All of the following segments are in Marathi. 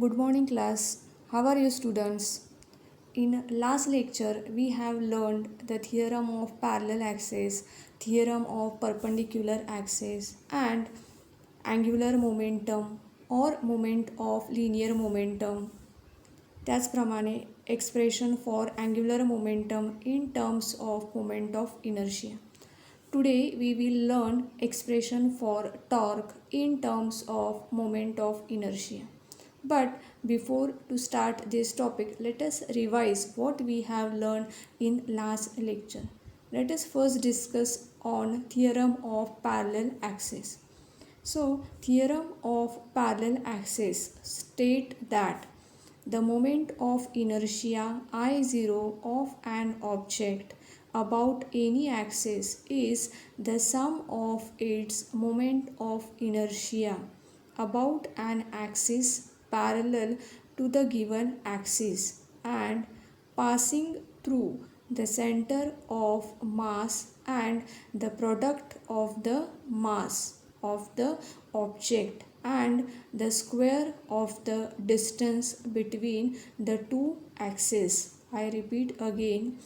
Good morning class. How are you students? In last lecture we have learned the theorem of parallel axis, theorem of perpendicular axis and angular momentum or moment of linear momentum. त्याचप्रमाणे expression for angular momentum in terms of moment of inertia. Today we will learn expression for torque in terms of moment of inertia. But before to start this topic, let us revise what we have learned in last lecture. Let us first discuss on theorem of parallel axis. So, theorem of parallel axis state that the moment of inertia I0 of an object about any axis is the sum of its moment of inertia about an axis parallel to the given axis and passing through the center of mass and the product of the mass of the object and the square of the distance between the two axes. I repeat again,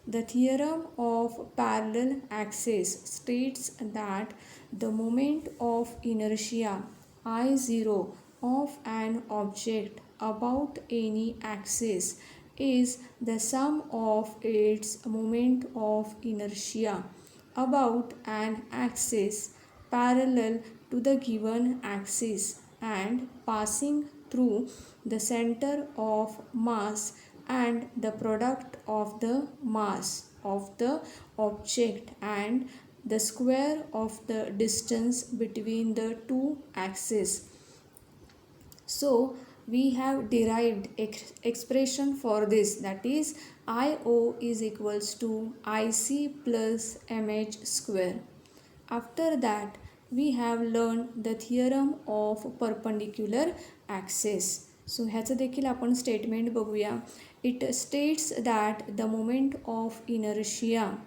the theorem of parallel axis states that the moment of inertia I0 of an object about any axis is the sum of its moment of inertia about an axis parallel to the given axis and passing through the center of mass and the product of the mass of the object and the square of the distance between the two axes. So we have derived expression for this, that is IO is equals to IC plus MH square. After that we have learned the theorem of perpendicular axis. So ह्याचं देखील आपण स्टेटमेंट बघूया. It states that the moment of inertia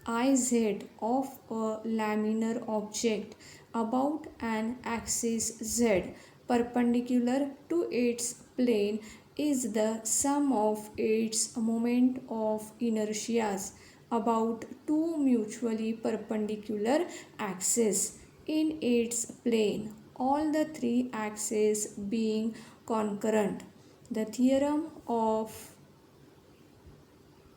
Iz of a laminar object about an axis Z perpendicular to its plane is the sum of its moment of inertias about two mutually perpendicular axes in its plane, all the three axes being concurrent. The theorem of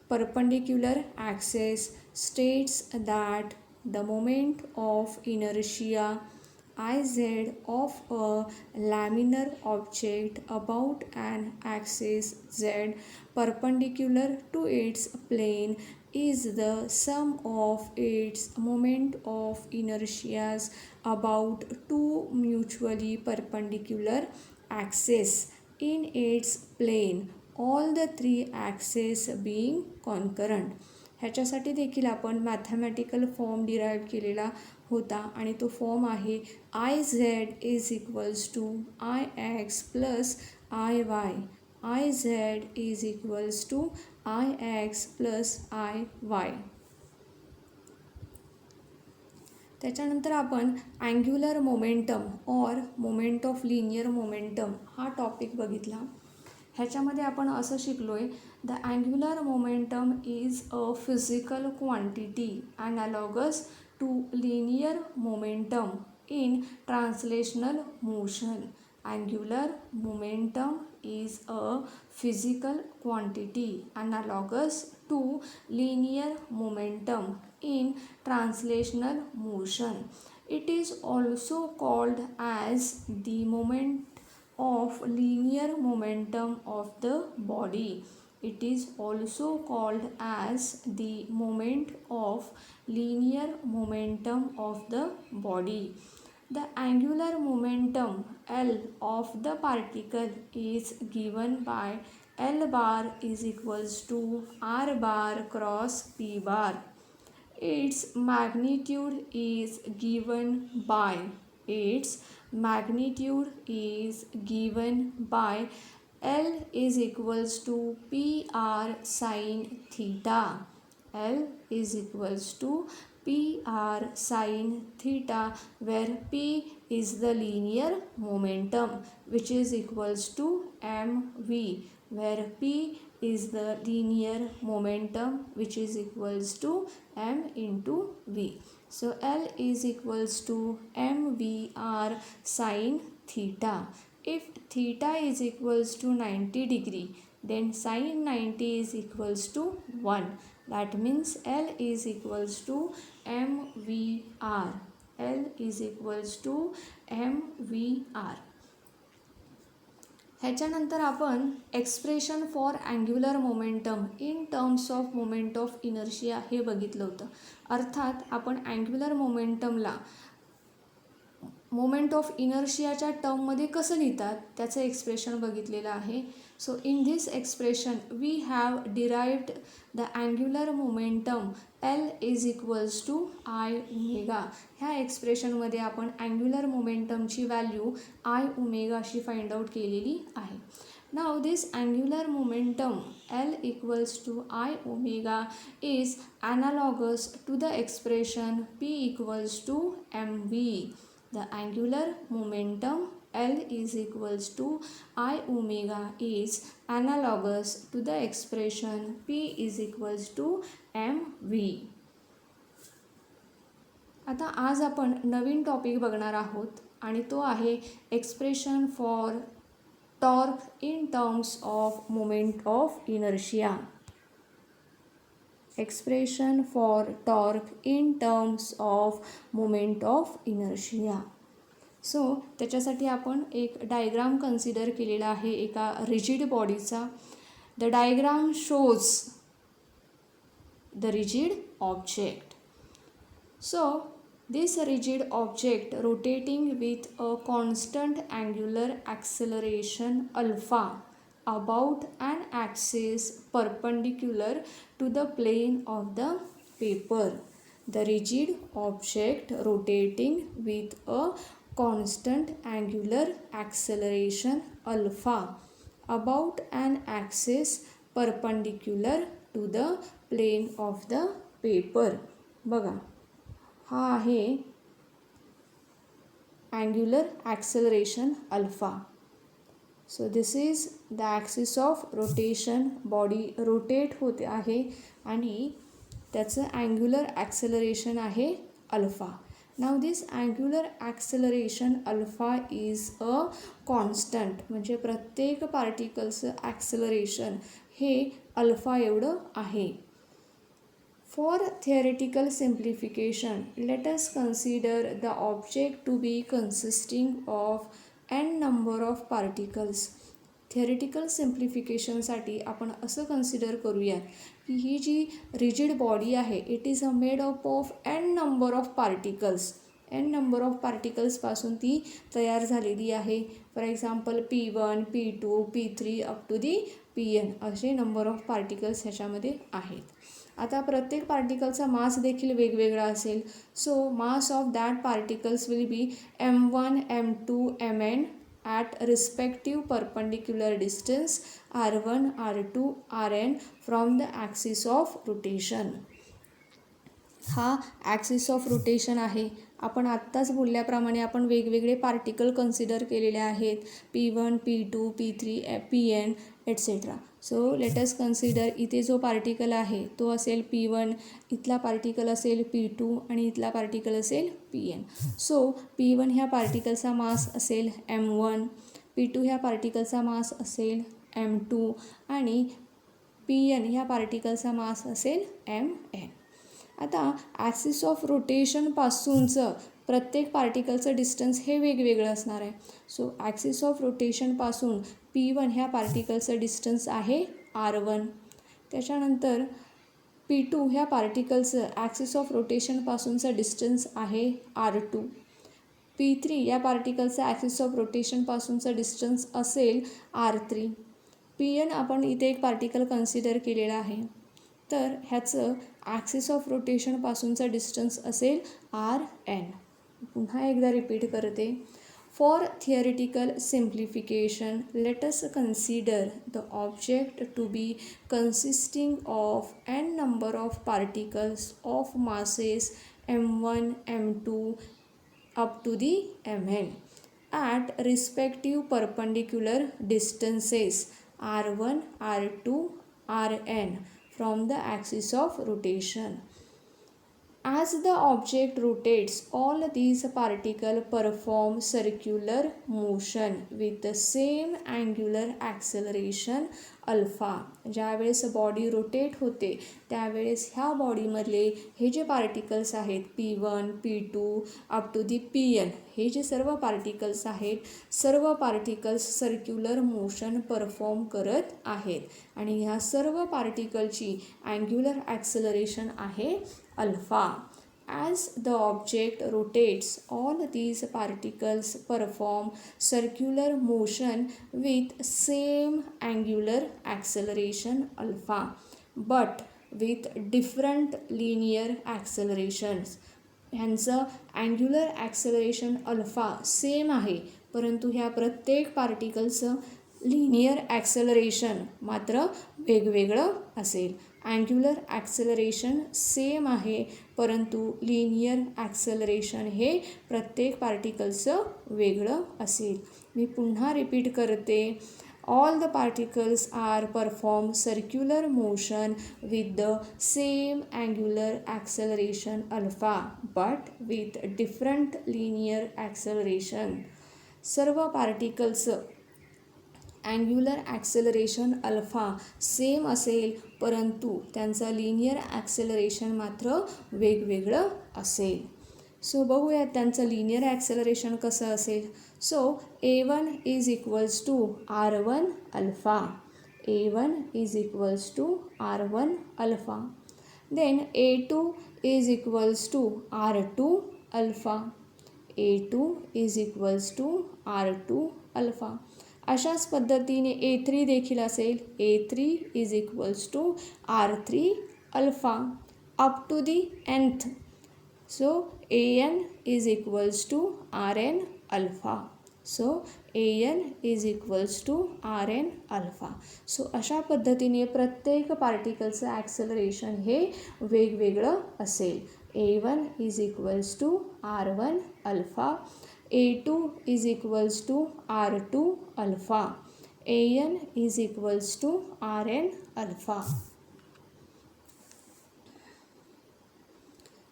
perpendicular axis states that the moment of inertia Iz of a laminar object about an axis Z perpendicular to its plane is the sum of its moment of inertias about two mutually perpendicular axes in its plane, all the three axes being concurrent. ह्याच्यासाठी देखील आपण मॅथमॅटिकल फॉर्म डिराईव्ह केलेला होता आणि तो फॉर्म आहे I Z is equals to I X plus I Y. I Z is equals to I X plus I Y. त्याच्यानंतर आपण angular momentum or moment of linear momentum हा टॉपिक बघितला. ह्याच्यामध्ये आपण असं शिकलो आहे, the angular momentum is a physical quantity analogous to linear momentum in translational motion. Angular momentum is a physical quantity analogous to linear momentum in translational motion. It is also called as the moment of linear momentum of the body. It is also called as the moment of linear momentum of the body. The angular momentum L of the particle is given by L bar is equals to R bar cross P bar. Its magnitude is given by L is equals to PR sin theta. L is equals to PR sine theta, where P is the linear momentum which is equals to mv, where P is the linear momentum which is equals to m into v. So L is equals to mvr sine theta. If theta is equals to 90 degree, then sine 90 is equals to 1. That means L is equals to mvr. L is equals to mvr. ह्याच्यानंतर आपण expression for angular momentum in terms of moment of inertia हे बघितलं होतं. अर्थात आपण अँग्युलर मोमेंटमला मोमेंट ऑफ इनर्शियाच्या टर्ममध्ये कसं लिहितात त्याचं एक्सप्रेशन बघितलेलं आहे. So in this expression we have derived the angular momentum L is equals to I omega. ह्या एक्सप्रेशनमध्ये आपण अँग्युलर मोमेंटमची व्हॅल्यू आय ओमेगा अशी फाइंड आउट केलेली आहे. Now this angular momentum L equals to I omega is analogous to the expression P equals to mv. The angular momentum L is equals to I omega is analogous to the expression P is equals to mv. आता आज आपण नवीन टॉपिक बघणार आहोत आणि तो आहे expression for torque in terms of moment of inertia. Expression for torque in terms of moment of inertia. So त्याच्यासाठी आपण एक डायग्राम कन्सिडर केलेला आहे एका रिजिड बॉडीचा. The diagram shows the rigid object. So this rigid object rotating with a constant angular acceleration alpha about an axis perpendicular to the plane of the paper. The rigid object rotating with a constant angular acceleration alpha about an axis perpendicular to the plane of the paper. बघा, हा आहे angular acceleration alpha. So this is the axis of rotation. Body rotate होते आहे आणि त्याचं अँग्युलर ॲक्सेलरेशन आहे alpha. Now this angular acceleration alpha is a constant, म्हणजे प्रत्येक पार्टिकलचं ॲक्सेलरेशन हे अल्फा एवढं आहे. For theoretical simplification, let us consider the object to be consisting of n number of particles. Theoretical simplification साठी आपण असं कन्सिडर करूया की ही जी रिजिड बॉडी आहे it is made up of n number of particles. n number of particlesपासून ती तयार झालेली आहे. For example P1, P2, P3 up to the Pn असे नंबर ऑफ पार्टिकल्स ह्याच्यामध्ये आहेत. आता प्रत्येक पार्टिकलचा मास देखील वेगवेगळा असेल. So mass of that particles will be m1, m2, mn at respective perpendicular distance r1, r2, rn from the axis of rotation. हा ॲक्सिस ऑफ रोटेशन आहे. आपण आत्ताच बोलल्याप्रमाणे आपण वेगवेगळे पार्टिकल कन्सिडर केलेले आहेत. P1, P2, P3, Pn etcetera. So let us consider इथे जो पार्टिकल आहे तो असेल P1, इथला पार्टिकल असेल P2 आणि इथला पार्टिकल असेल Pn. सो P1 ह्या पार्टिकलचा मास असेल m1, P2 ह्या पार्टिकलचा मास असेल m2 आणि Pn ह्या पार्टिकलचा मास असेल mn. आता ॲक्सिस ऑफ रोटेशनपासूनचं प्रत्येक पार्टिकलचं डिस्टन्स हे वेगवेगळं असणार आहे. सो ॲक्सिस ऑफ रोटेशनपासून P1 ह्या पार्टिकलचं डिस्टन्स आहे r1. त्याच्यानंतर P2 ह्या पार्टिकलचं ॲक्सिस ऑफ रोटेशनपासूनचं डिस्टन्स आहे r2. P3 या पार्टिकलचं ॲक्सिस ऑफ रोटेशनपासूनचं डिस्टन्स असेल r3. Pn आपण इथे एक पार्टिकल कन्सिडर केलेला आहे, तर ह्याचं ॲक्सिस ऑफ रोटेशनपासूनचा डिस्टन्स असेल rn. पुन्हा एकदा रिपीट करते. For theoretical simplification let us consider the object to be consisting of n number of particles of masses m1, m2 up to the mn at respective perpendicular distances r1, r2, rn from the axis of rotation. As the object rotates, all these particles perform circular motion with the same angular acceleration alpha. ज्यावेळेस बॉडी रोटेट होते त्यावेळेस ह्या बॉडीमधले हे जे पार्टिकल्स आहेत P1, P2 up to the PN, हे जे सर्व पार्टिकल्स आहेत सर्व पार्टिकल्स सर्क्युलर मोशन परफॉर्म करत आहेत आणि ह्या सर्व पार्टिकलची अँग्युलर ॲक्सलरेशन आहे alpha. As the object rotates, all these particles perform circular motion with same angular acceleration alpha, but with different linear accelerations. ह्यांचं अँग्युलर ॲक्सलरेशन अल्फा सेम आहे, परंतु ह्या प्रत्येक पार्टिकलचं लिनियर ॲक्सलरेशन मात्र वेगवेगळं असेल. अँग्युलर ॲक्सलरेशन सेम आहे, परंतु लिनियर ॲक्सलरेशन हे प्रत्येक पार्टिकलचं वेगळं असेल. मी पुन्हा रिपीट करते. All the particles are perform circular motion with the same angular acceleration alpha, but with different linear acceleration. सर्व particles angular acceleration alpha same असेल, परंतु त्यांचं लिनियर ॲक्सेलरेशन मात्र वेगवेगळं असेल. सो बघूयात त्यांचं लिनियर ॲक्सेलरेशन कसं असेल. So A1 is equals to R1 alpha. A1 is equals to R1 alpha. Then A2 is equals to R2 alpha. A2 is equals to R2 alpha. अशाच पद्धतीने A3 देखील असेल. A3 is equals to R3 alpha up to the nth. So AN is equals to RN alpha. So AN is equals to RN alpha. So अशा पद्धतीने प्रत्येक पार्टिकलचं ॲक्सलरेशन हे वेगवेगळं असेल. A1 is equals to R1 alpha. A2 is equals to R2 alpha. AN is equals to RN alpha.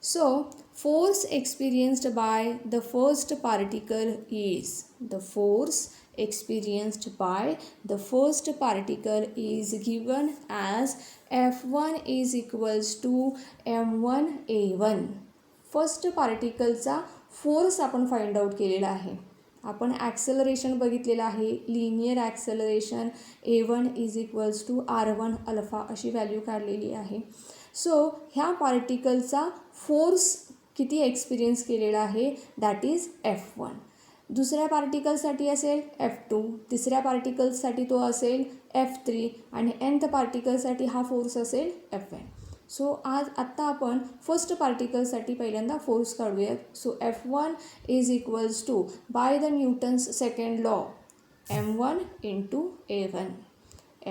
So, force experienced by the first particle is, the force experienced by the first particle is given as F1 is equals to M1 A1. First पार्टिकलचा फोर्स आपण फाइंड आउट केलेला आहे. आपण ॲक्सेलरेशन बघितलेलं आहे. Linear acceleration A1 is equals to R1 alpha अशी व्हॅल्यू काढलेली आहे. सो ह्या पार्टिकलचा फोर्स किती एक्सपिरियन्स केलेला आहे दॅट इज F1. दुसऱ्या पार्टिकलसाठी असेल F2. तिसऱ्या पार्टिकलसाठी तो असेल F3 आणि nth पार्टिकलसाठी हा फोर्स असेल Fn. सो आत्ता आपण फर्स्ट पार्टिकलसाठी पहिल्यांदा फोर्स काढूयात. So F1 is equals to by the Newton's second law M1 into A1.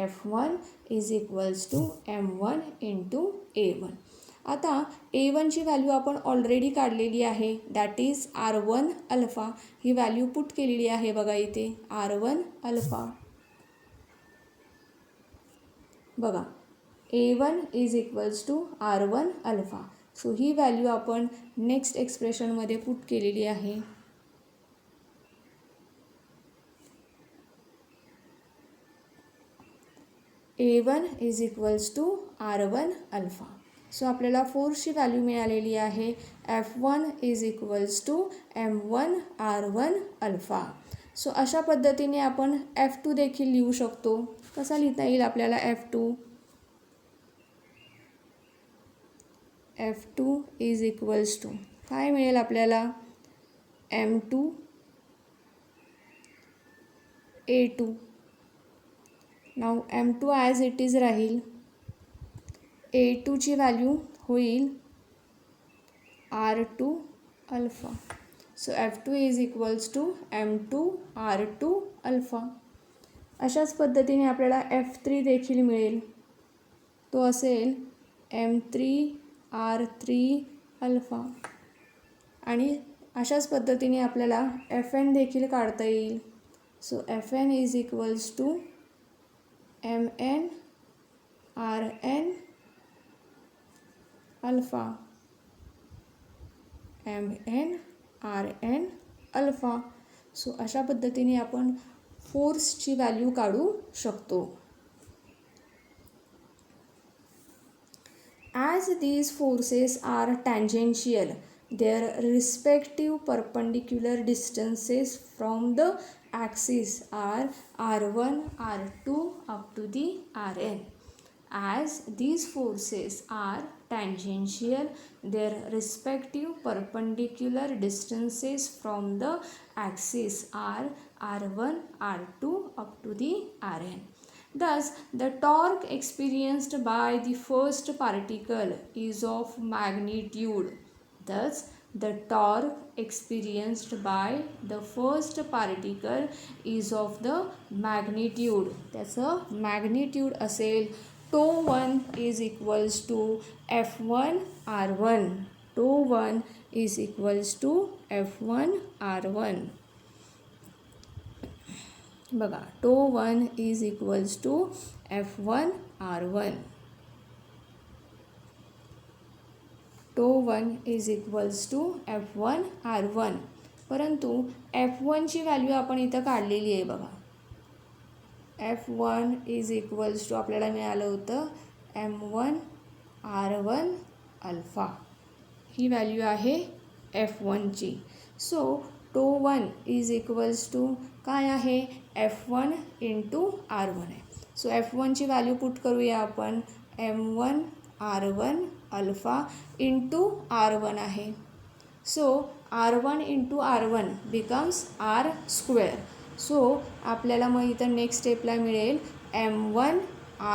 F1 is equals to M1 into A1. आता A1ची व्हॅल्यू आपण ऑलरेडी काढलेली आहे दॅट इज R1 अल्फा. ही व्हॅल्यू पुट केलेली आहे बघा इथे R1 अल्फा. बघा A1 is equals to R1 alpha. So ही व्हॅल्यू आपण नेक्स्ट एक्सप्रेशनमध्ये पुट केलेली आहे. A1 is equals to R1 alpha. So आपल्याला फोर्सची व्हॅल्यू मिळालेली आहे F1 is equals to M1 R1 alpha. So अशा पद्धतीने आपण F2 देखील लिहू शकतो. कसा लिहिता येईल आपल्याला F2? F2 is equals to काय मिळेल आपल्याला M2 A2. Now M2 as it is राहील. A2ची व्हॅल्यू होईल R2 alpha. So F2 is equals to M2 R2 alpha. अशाच पद्धतीने आपल्याला F3 देखील मिळेल. तो असेल M3 R3 अल्फा. आणि अशाच पद्धतीने आपल्याला एफ एन देखील काढता येईल. So F N is equals to M N R N alpha, M N R N alpha. So अशा पद्धतीने आपण फोर्सची व्हॅल्यू काढू शकतो. As these forces are tangential, their respective perpendicular distances from the axis are r1, r2 up to the rn. As these forces are tangential, their respective perpendicular distances from the axis are r1, r2 up to the rn. Thus, the torque experienced by the first particle is of magnitude. Thus, the torque experienced by the first particle is of the magnitude. त्याचं magnitude असेल tau 1 is equals to F1 R1. tau 1 is equals to F1 R1. बघा tau 1 is equals to F1 R1. tau 1 is equals to F1 R1. परंतु F1ची व्हॅल्यू आपण इथं काढलेली आहे बघा. F1 is equals to आपल्याला मिळालं होतं M1 R1 अल्फा. ही व्हॅल्यू आहे F1ची. So tau 1 is equals to काय आहे F1 इंटू R1 आहे. सो F1ची व्हॅल्यू पुट करूया आपण M1 R1 alpha into R1 आहे. So R1 into R1 becomes R square. So आपल्याला मग इथं नेक्स्ट स्टेपला मिळेल M1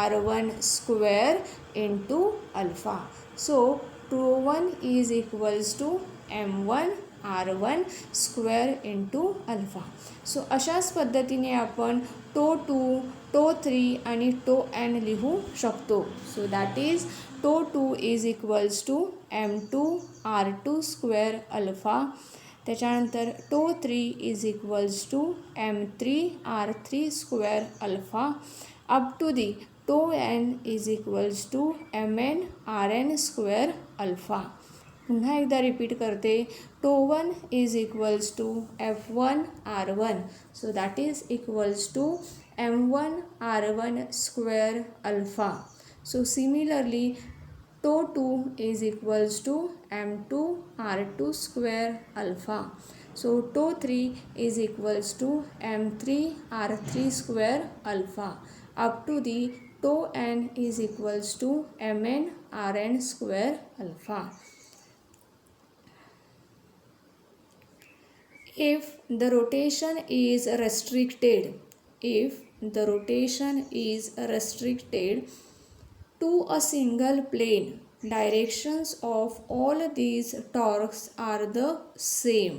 R1 square into alpha. So tau 1 is equals to M1 R1 square into alpha. So अशाच पद्धतीने आपण tau 2, tau 3 आणि tau n लिहू शकतो. So that is tau 2 is equals to M2 R2 square alpha. त्याच्यानंतर tau 3 is equals to M3 R3 square alpha up to the tau n is equals to MN RN square alpha. पुन्हा एकदा रिपीट करते tau 1 is equals to F1 R1. So that is equals to M1 R1 square alpha. So similarly tau 2 is equals to M2 R2 square alpha. So tau 3 is equals to M3 R3 square alpha up to the tau n is equals to MN RN square alpha. If the rotation is restricted, if the rotation is restricted to a single plane, directions of all these torques are the same.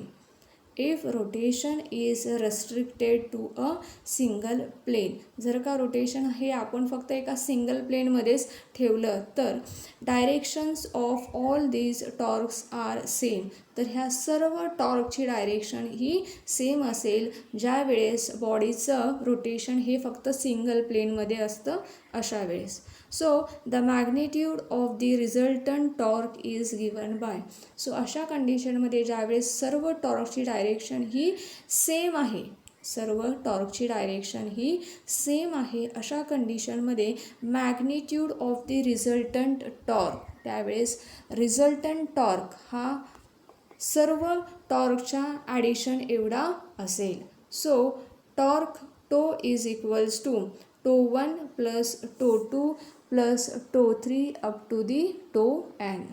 If rotation is restricted to a single plane, जर का रोटेशन हे आपण फक्त एका सिंगल प्लेनमध्येच ठेवलं तर directions of all these torques are same. तर ह्या सर्व टॉर्कची डायरेक्शन ही सेम असेल ज्या वेळेस बॉडीचं रोटेशन हे फक्त सिंगल प्लेनमध्ये असतं अशा वेळेस. So the magnitude of the resultant torque is given by. So अशा कंडिशनमध्ये ज्यावेळेस सर्व टॉर्कची डायरेक्शन ही सेम आहे, सर्व टॉर्कची डायरेक्शन ही सेम आहे अशा कंडिशनमध्ये magnitude of the resultant torque, त्यावेळेस रिझल्टंट टॉर्क हा सर्व टॉर्कच्या ॲडिशन एवढा असेल. So torque tau is equals to tau 1 plus tau 2 plus tau 3 up to the tau n.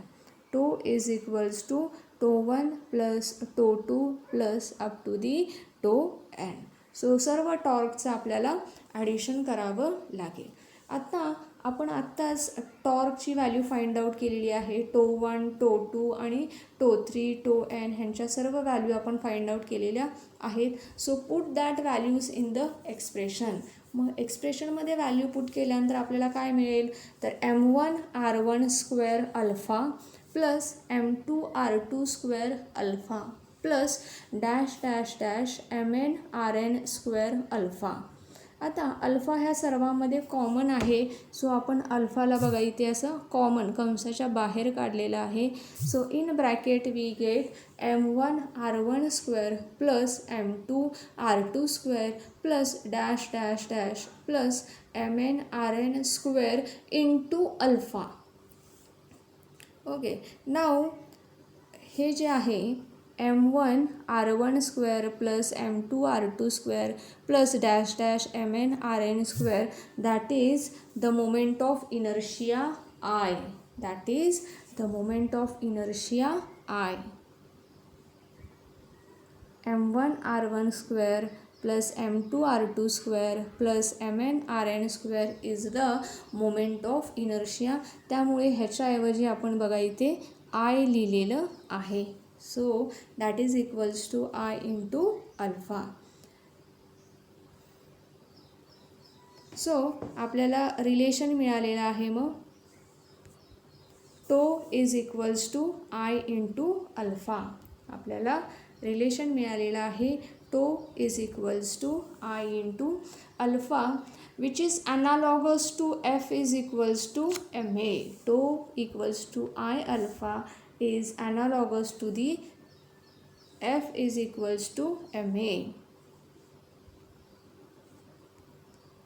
Tau is equals to tau 1 plus tau 2 plus up to the tau n. So सर्व टॉर्कचं आपल्याला ॲडिशन करावं लागेल. आता आपण आत्ताच टॉर्कची व्हॅल्यू फाइंड आउट केलेली आहे. tau 1, tau 2 आणि tau 3, tau n ह्यांच्या सर्व व्हॅल्यू आपण फाइंड आउट केलेल्या आहेत. So put that values in the expression. मग एक्सप्रेशनमध्ये व्हॅल्यू पुट केल्यानंतर आपल्याला काय मिळेल तर M1 R1 square alpha plus m2r2 square alpha plus dash dash dash mn rn square alpha. आता अल्फा ह्या सर्वांमध्ये कॉमन आहे, सो आपण अल्फाला बघा इथे असं कॉमन कंसाच्या बाहेर काढलेलं आहे. So in bracket we get m1r1 square plus m2r2 square plus dash dash dash plus mn rn square into alpha. Okay, नाव हे जे आहे m1r1 square plus m2r2 square plus dash dash mn rn square, that is the moment of inertia I. That is the moment of inertia I. m1r1 square plus m2r2 square plus mn rn square is the moment of inertia. त्यामुळे ह्याच्याऐवजी आपण बघा इथे I लिहिलेलं आहे. So that is equals to I into alpha. So आपल्याला रिलेशन मिळालेलं आहे. मग tau is equals to I into alpha. आपल्याला रिलेशन मिळालेलं आहे. Tau is equals to I into alpha which is analogous to F is equals to ma. Tau equals to I alpha is analogous to the F is equals to ma.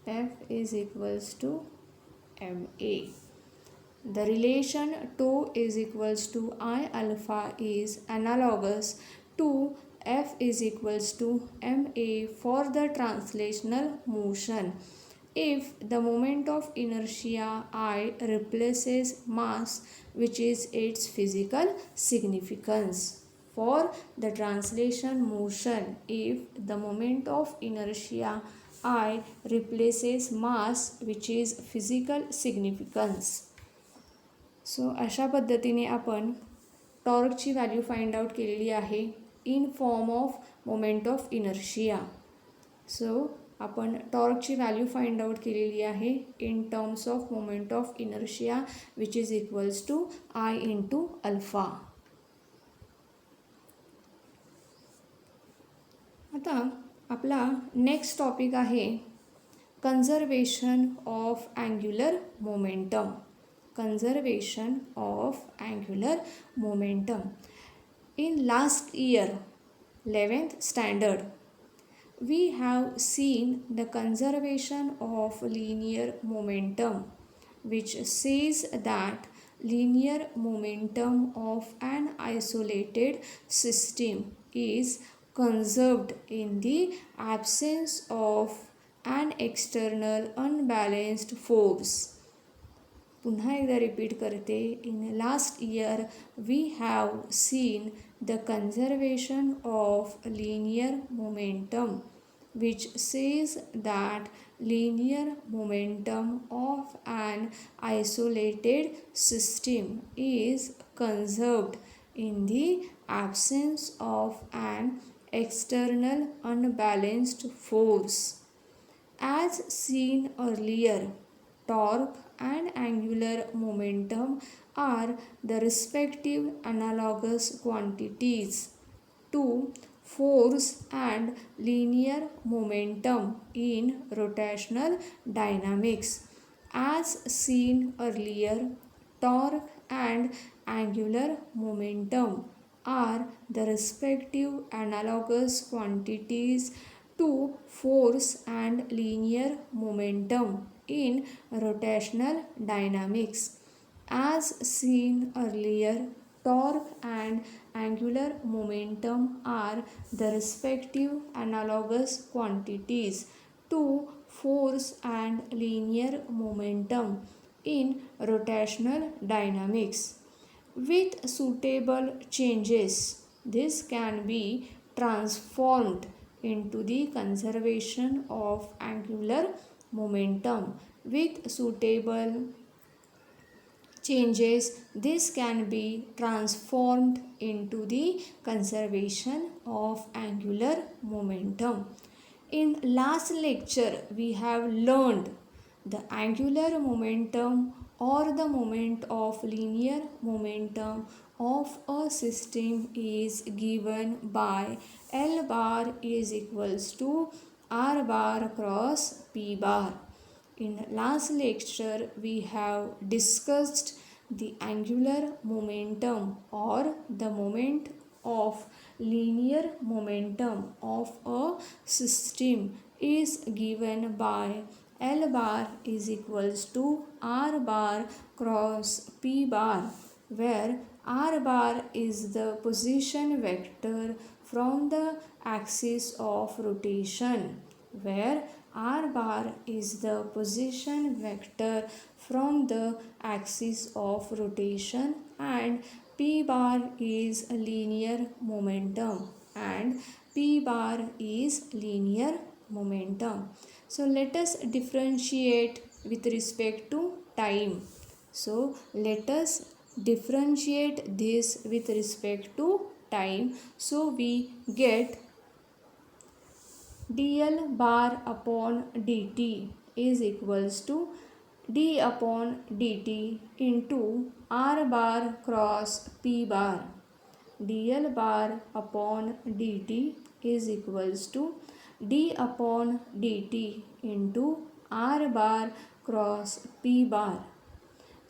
F is equals to ma. The relation tau is equals to I alpha is analogous to F is equals to ma for the translational motion. If the moment of inertia I replaces mass which is its physical significance. For the translation motion, if the moment of inertia I replaces mass which is physical significance. So अशा पद्धतीने आपण टॉर्कची व्हॅल्यू फाइंड आउट केलेली आहे in form of moment of inertia. So आपण टॉर्कची व्हॅल्यू फाइंड आउट केलेली आहे in terms of moment of inertia which is equals to I into alpha. आता आपला नेक्स्ट टॉपिक आहे conservation of angular momentum. Conservation of angular momentum. In last year 11th standard we have seen the conservation of linear momentum, which says that linear momentum of an isolated system is conserved in the absence of an external unbalanced force. पुन्हा एकदा रिपीट करते. In last year we have seen the conservation of linear momentum which says that linear momentum of an isolated system is conserved in the absence of an external unbalanced force. As seen earlier, torque and angular momentum are the respective analogous quantities to force and linear momentum in rotational dynamics. As seen earlier, torque and angular momentum are the respective analogous quantities to force and linear momentum in rotational dynamics. As seen earlier, torque and angular momentum are the respective analogous quantities to force and linear momentum in rotational dynamics. With suitable changes, this can be transformed into the conservation of angular momentum. With suitable changes, this can be transformed into the conservation of angular momentum. In last lecture, we have learned the angular momentum or the moment of linear momentum of a system is given by L bar is equals to R bar cross P bar. In last lecture, we have discussed the angular momentum or the moment of linear momentum of a system is given by L bar is equals to R bar cross P bar, where R bar is the position vector from the axis of rotation, where R bar is the position vector from the axis of rotation, and P bar is linear momentum, and P bar is linear momentum. So let us differentiate with respect to time. So let us differentiate this with respect to time. So we get dl bar upon dt is equals to d upon dt into r bar cross p bar. dl bar upon dt is equals to d upon dt into r bar cross p bar.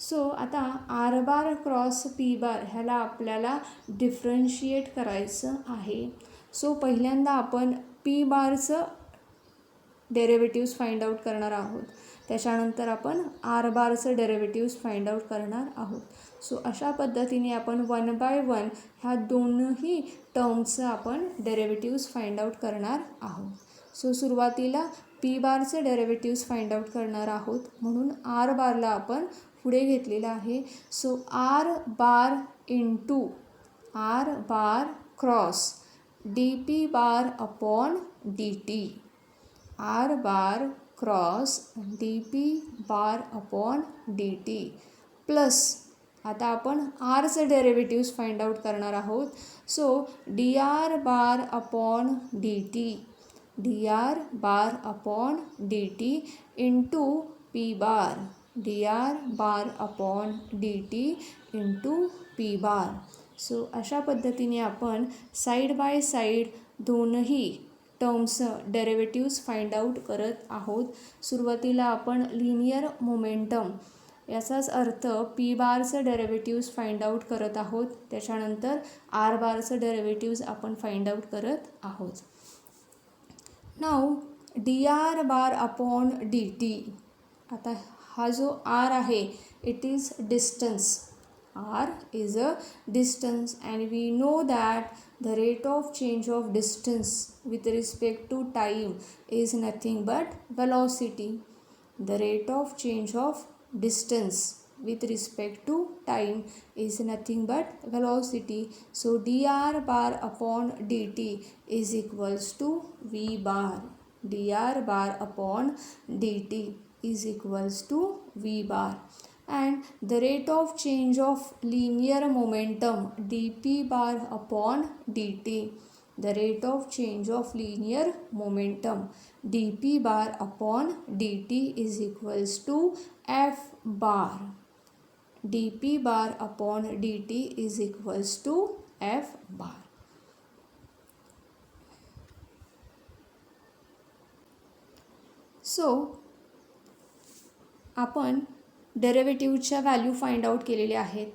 So आता R bar cross P bar ह्याला आपल्याला डिफरन्शिएट करायचं आहे. सो पहिल्यांदा आपण पी बारचं डेरिव्हेटिव्स फाइंड आउट करणार आहोत. त्याच्यानंतर आपण आर बारचं डेरिव्हेटिव्स फाइंड आउट करणार आहोत. सो अशा पद्धतीने आपण 1/1 ह्या दोनही टर्म्सचं आपण डेरिव्हेटिव्स फाइंड आउट करणार आहोत. सो सुरुवातीला पी बारचे डेरिव्हेटिव्स फाइंड आउट करणार आहोत, म्हणून आर बारला आपण पुढे घेतलेला आहे. So R bar into R bar cross D P bar upon D T, R bar cross D P bar upon D T plus आता आपण आरचे डेरिव्हेटिव्स फाइंड आउट करणार आहोत. So D R bar upon D T, D R bar upon D T into P bar, D R bar upon D T into P bar. So अशा पद्धतीने आपण साईड बाय साईड दोनही टर्म्स डेरिव्हेटिव्स फाइंड आउट करत आहोत. सुरुवातीला आपण लिनियर मोमेंटम याचाच अर्थ पी बारचं डेरिव्हेटिव्स फाइंड आउट करत आहोत. त्याच्यानंतर आर बारचं डेरिव्हेटिव्स आपण फाइंड आउट करत आहोत. Now D R bar upon D T, आता हा जो आर आहे it is distance. R is a distance and we know that the rate of change of distance with respect to time is nothing but velocity. The rate of change of distance with respect to time is nothing but velocity. So dr bar upon dt is equals to v bar. dr bar upon dt is equals to v bar. And the rate of change of linear momentum dp bar upon dt, the rate of change of linear momentum dp bar upon dt is equals to f bar. dp bar upon dt is equals to f bar. So आपण डेरिव्हेटिव्हच्या व्हॅल्यू फाइंड आउट केलेल्या आहेत.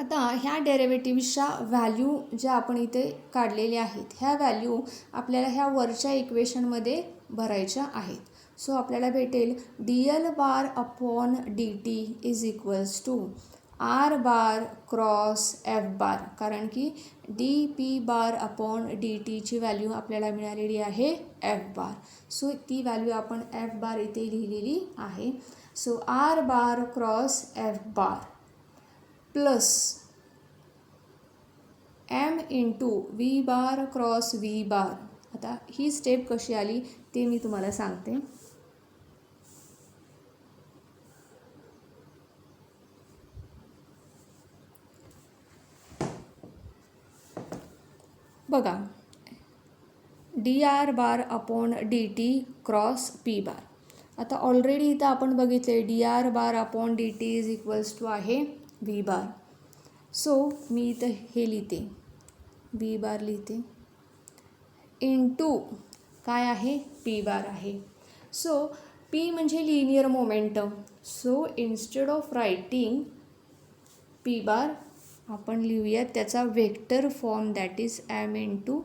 आता ह्या डेरिव्हेटिव्हच्या व्हॅल्यू ज्या आपण इथे काढलेल्या आहेत ह्या व्हॅल्यू आपल्याला ह्या वरच्या इक्वेशनमध्ये भरायच्या आहेत. सो आपल्याला भेटेल D L bar upon D T is equals to R bar cross F bar, कारण की D P bar upon D टीची व्हॅल्यू आपल्याला मिळालेली आहे एफ बार. सो ती व्हॅल्यू आपण एफ बार इथे लिहिलेली आहे. So R bar cross F bar plus M into V bar cross V bar. आता ही स्टेप कशी आली ते मी तुम्हाला सांगते. बघा, D R bar upon D T cross P bar. आता ऑलरेडी इथं आपण बघितले dr bar upon dt is equals to आहे v बार. सो मी इथं हे लिहिते, v बार लिहिते इंटू काय आहे p बार आहे. सो p म्हणजे linear momentum. So instead of writing p bar आपण लिहूयात त्याचा vector form, that is m into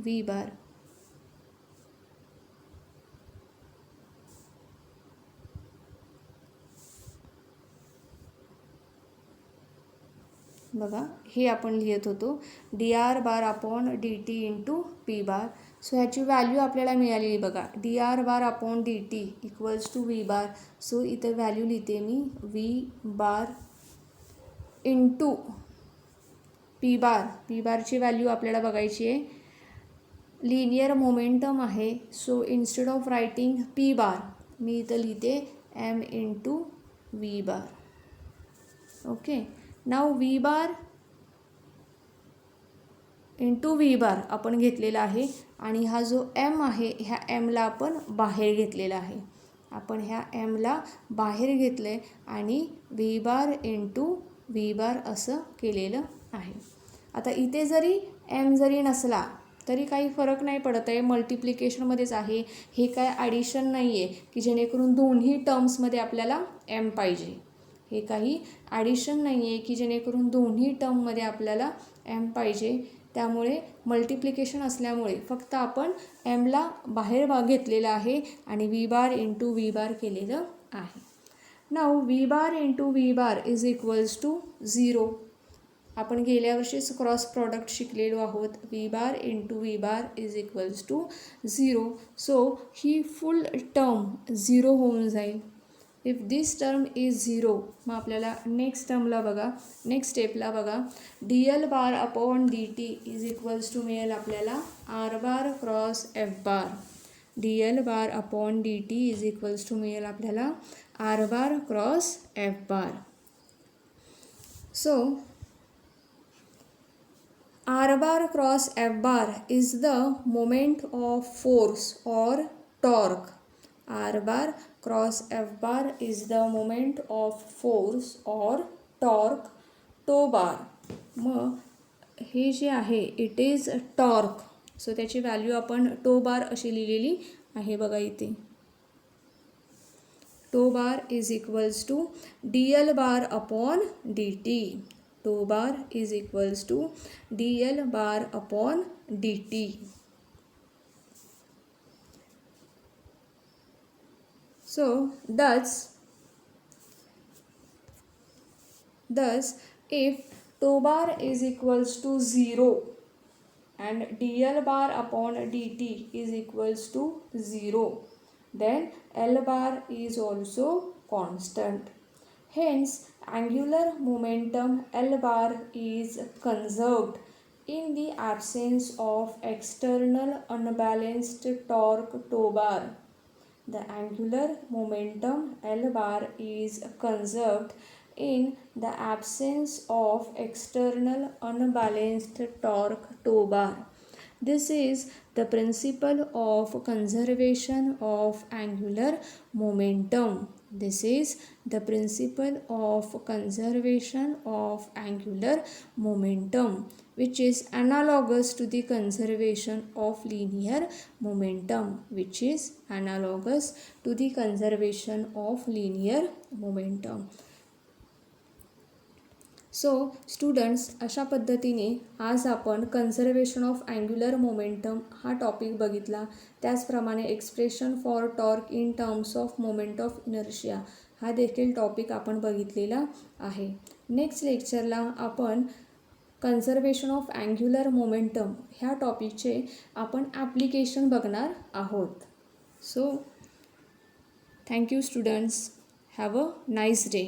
v bar. बघा हे आपण लिहित होतो dr bar upon dt into p bar. So ह्याची व्हॅल्यू आपल्याला मिळालेली बघा, dr bar upon dt equals to v bar. So इथं व्हॅल्यू लिहिते मी v bar into p bar. p बारची व्हॅल्यू आपल्याला बघायची आहे, लिनियर मोमेंटम आहे. So instead of writing p बार मी इथं लिहिते m इंटू v बार. ओके, नाव v बार इंटू v बार आपण घेतलेला आहे आणि हा जो m आहे ह्या mला आपण बाहेर घेतलेला आहे. आपण ह्या mला बाहेर घेतलं आहे आणि v बार इंटू v बार असं केलेलं आहे. आता इथे जरी m जरी नसला तरी काही फरक नाही पडत आहे, मल्टिप्लिकेशनमध्येच आहे. हे काय ॲडिशन नाही आहे की जेणेकरून दोन्ही टर्म्समध्ये आपल्याला m पाहिजे. हे काही ॲडिशन नाही आहे की जेणेकरून दोन्ही टर्ममध्ये आपल्याला m पाहिजे. त्यामुळे मल्टिप्लिकेशन असल्यामुळे फक्त आपण mला बाहेर घेतलेला आहे आणि v bar into v bar केलेलं आहे. Now v bar into v bar is equals to 0. आपण गेल्या वर्षीच क्रॉस प्रॉडक्ट शिकलेलो आहोत. v bar into v bar is equals to 0. So ही फुल टर्म 0 होऊन जाईल. इफ दिस टर्म इज 0, मग आपल्याला नेक्स्ट टर्मला बघा, नेक्स्ट स्टेपला बघा, dl bar upon dt is equals to मिळेल आपल्याला r bar cross f bar. dl bar upon dt is equals to मिळेल आपल्याला r bar cross f bar. So r bar cross f bar is the moment of force or torque. r bar cross f bar is the moment of force or torque. Tau bar मग हे जे आहे इट इज टॉर्क. सो त्याची व्हॅल्यू आपण टो बार अशी लिहिलेली आहे बघा इथे. Tau bar is equals to dl bar upon dt. Tau bar is equals to dl bar upon dt. So thus if tau bar is equals to 0 and dl bar upon dt is equals to 0, then L bar is also constant. Hence, angular momentum L bar is conserved in the absence of external unbalanced torque tow bar. The angular momentum L bar is conserved in the absence of external unbalanced torque tow bar. This is the principle of conservation of angular momentum. This is the principle of conservation of angular momentum, which is analogous to the conservation of linear momentum, which is analogous to the conservation of linear momentum. So students, अशा पद्धतीने आज आपण कन्झर्वेशन ऑफ अँग्युलर मोमेंटम हा टॉपिक बघितला. त्याचप्रमाणे expression for torque in terms of moment of inertia हा देखील टॉपिक आपण बघितलेला आहे. नेक्स्ट लेक्चरला आपण कन्झर्वेशन ऑफ अँग्युलर मोमेंटम ह्या टॉपिकचे आपण ॲप्लिकेशन बघणार आहोत. So thank you students. Have a nice day.